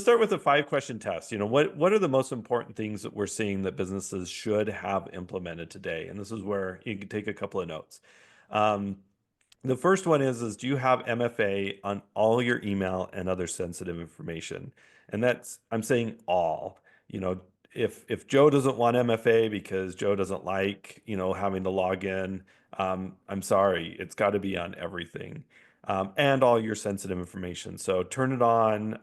Start with a 5-question test. What are the most important things that we're seeing that businesses should have implemented today? And this is where you can take a couple of notes. Um, the first one is do you have MFA on all your email and other sensitive information? And I'm saying all. You know, if Joe doesn't want MFA because Joe doesn't like, having to log in, I'm sorry, it's got to be on everything. And all your sensitive information. So turn it on,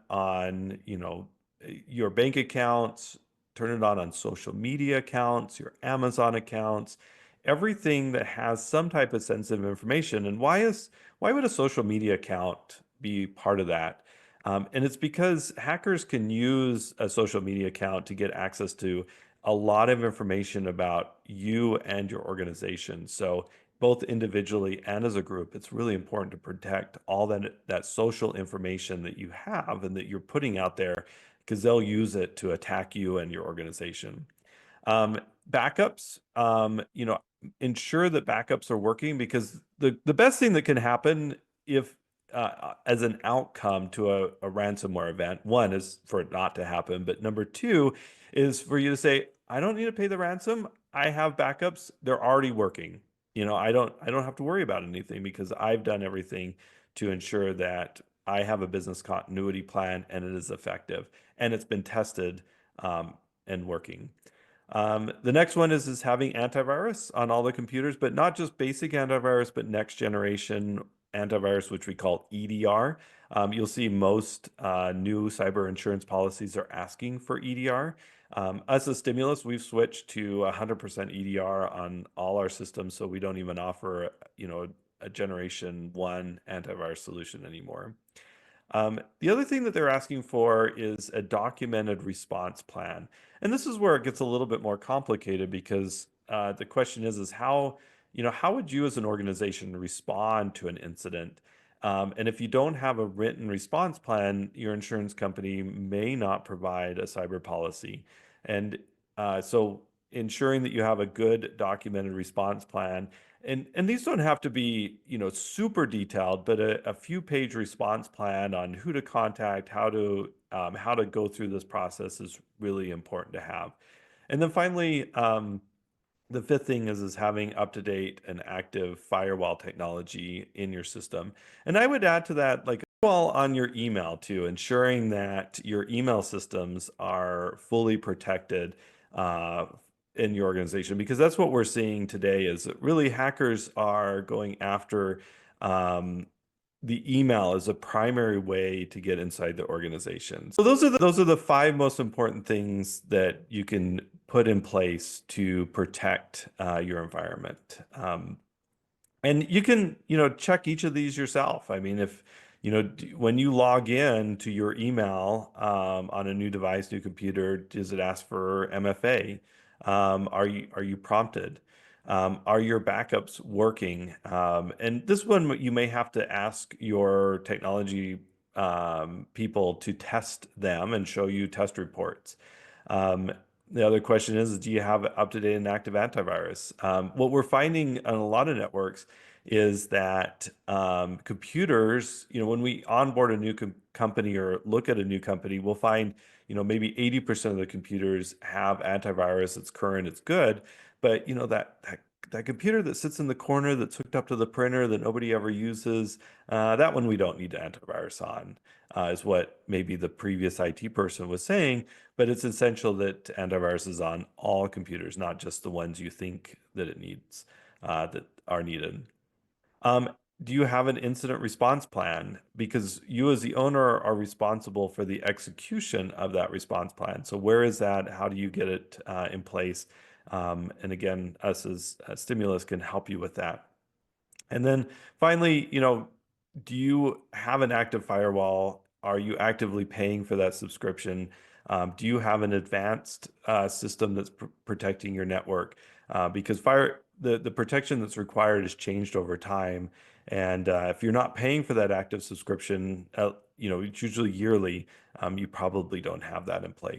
your bank accounts, turn it on social media accounts, your Amazon accounts, everything that has some type of sensitive information. And why would a social media account be part of that? And it's because hackers can use a social media account to get access to a lot of information about you and your organization. So both individually and as a group, it's really important to protect all that social information that you have and that you're putting out there because they'll use it to attack you and your organization. Um, Backups, ensure that backups are working because the best thing that can happen if as an outcome to a ransomware event, one is for it not to happen, but number two is for you to say, I don't need to pay the ransom. I have backups. They're already working. I don't have to worry about anything because I've done everything to ensure that I have a business continuity plan and it is effective and it's been tested and working. The next one is having antivirus on all the computers, but not just basic antivirus, but next generation antivirus, which we call EDR. You'll see most new cyber insurance policies are asking for EDR. Us as Stimulus, we've switched to 100% EDR on all our systems, so we don't even offer, a generation one antivirus solution anymore. The other thing that they're asking for is a documented response plan. And this is where it gets a little bit more complicated because the question is how would you as an organization respond to an incident? And if you don't have a written response plan, your insurance company may not provide a cyber policy. And so ensuring that you have a good documented response plan and these don't have to be, super detailed, but a few page response plan on who to contact, how to go through this process is really important to have. And then finally, the fifth thing is having up-to-date and active firewall technology in your system. And I would add to that, like firewall on your email too, ensuring that your email systems are fully protected in your organization, because that's what we're seeing today is that really hackers are going after the email as a primary way to get inside the organization. So those are the 5 most important things that you can put in place to protect your environment. And you can, check each of these yourself. I mean, if, when you log in to your email on a new device, new computer, does it ask for MFA? Are you prompted? Are your backups working? And this one you may have to ask your technology people to test them and show you test reports. Um, the other question is, do you have up-to-date and active antivirus? What we're finding on a lot of networks is that computers, when we onboard a new company or look at a new company, we'll find, maybe 80% of the computers have antivirus, it's current, it's good, but that computer that sits in the corner that's hooked up to the printer that nobody ever uses, that one we don't need antivirus on, is what maybe the previous IT person was saying. But it's essential that antivirus is on all computers, not just the ones you think that it needs, that are needed. Um, do you have an incident response plan? Because you as the owner are responsible for the execution of that response plan. So where is that? How do you get it in place? And again, us as Stimulus can help you with that. And then finally, do you have an active firewall? Are you actively paying for that subscription? Do you have an advanced system that's protecting your network? Because the protection that's required has changed over time. And if you're not paying for that active subscription, it's usually yearly, you probably don't have that in place.